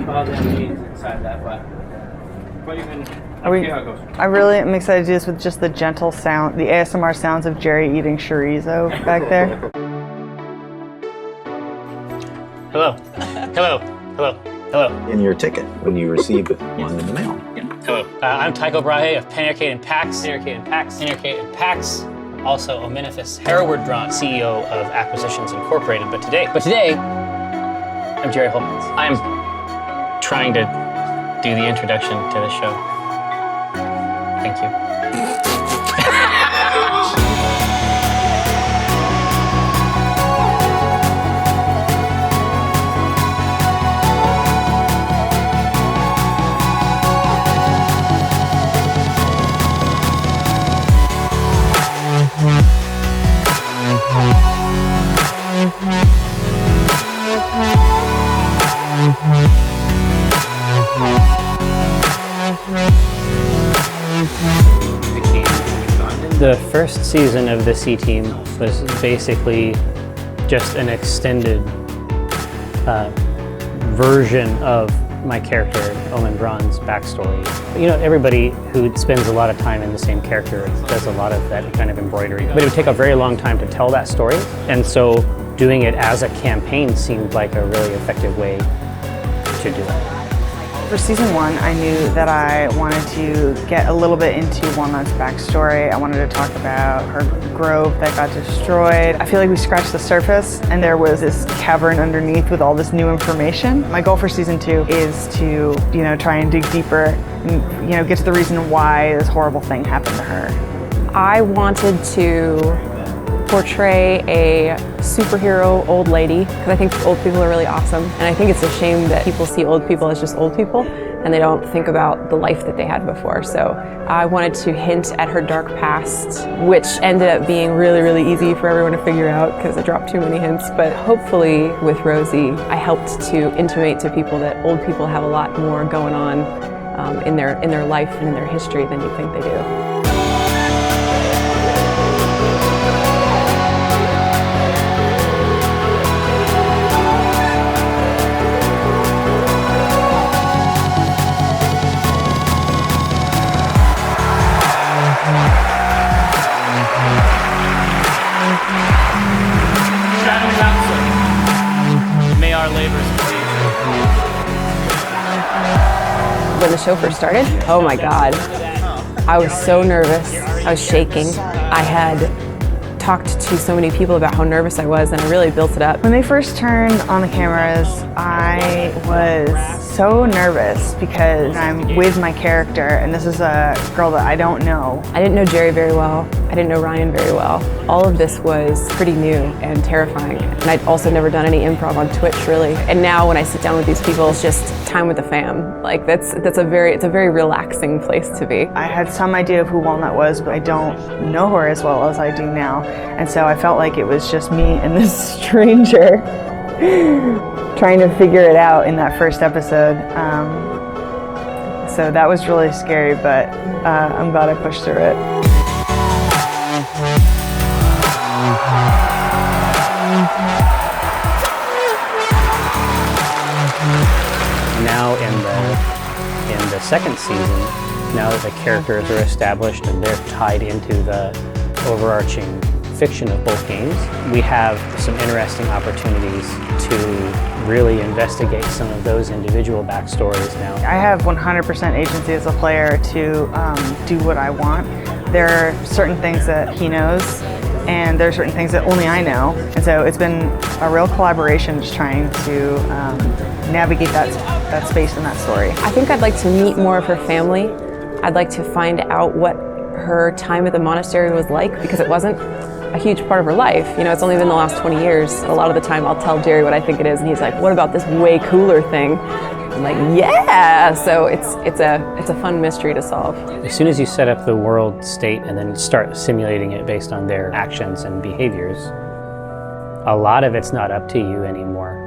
all the enemies inside that, but you can see how it goes. I really am excited to do this with just the gentle sound, the ASMR sounds of Jerry eating chorizo back there. Hello. Hello. Hello. Hello. In your ticket when you receive one in the mail. Hello. I'm Tycho Brahe of Panarcade and PAX. Panarcade and PAX. Panarcade and PAX. Also Ominifus Hereward Drawn, CEO of Acquisitions Incorporated. But today, I'm Jerry Holtmans. I'm trying to do the introduction to the show. Thank you. The first season of the C-Team was basically just an extended version of my character, Omen Braun's backstory. You know, everybody who spends a lot of time in the same character does a lot of that kind of embroidery. But it would take a very long time to tell that story, and so doing it as a campaign seemed like a really effective way to do it. For season 1, I knew that I wanted to get a little bit into Walnut's backstory. I wanted to talk about her grove that got destroyed. I feel like we scratched the surface and there was this cavern underneath with all this new information. My goal for season 2 is to, try and dig deeper and, get to the reason why this horrible thing happened to her. I wanted to portray a superhero old lady, because I think old people are really awesome. And I think it's a shame that people see old people as just old people and they don't think about the life that they had before. So I wanted to hint at her dark past, which ended up being really, really easy for everyone to figure out because I dropped too many hints. But hopefully with Rosie, I helped to intimate to people that old people have a lot more going on in their life and in their history than you think they do. May our labors When the show first started, oh my God, I was so nervous. I was shaking. I had talked to so many people about how nervous I was, and I really built it up. When they first turned on the cameras, I was so nervous because I'm with my character, and this is a girl that I don't know. I didn't know Jerry very well. I didn't know Ryan very well. All of this was pretty new and terrifying. And I'd also never done any improv on Twitch, really. And now when I sit down with these people, it's just time with the fam. Like it's a very relaxing place to be. I had some idea of who Walnut was, but I don't know her as well as I do now. And so I felt like it was just me and this stranger trying to figure it out in that first episode. So that was really scary, but I'm glad I pushed through it. Now in the second season, now that the characters are established and they're tied into the overarching fiction of both games, we have some interesting opportunities to really investigate some of those individual backstories now. I have 100% agency as a player to do what I want. There are certain things that he knows, and there are certain things that only I know. And so it's been a real collaboration just trying to navigate that space and that story. I think I'd like to meet more of her family. I'd like to find out what her time at the monastery was like, because it wasn't a huge part of her life. It's only been the last 20 years. A lot of the time I'll tell Jerry what I think it is, and he's like, what about this way cooler thing? I'm like, yeah! So it's a fun mystery to solve. As soon as you set up the world state and then start simulating it based on their actions and behaviors, a lot of it's not up to you anymore.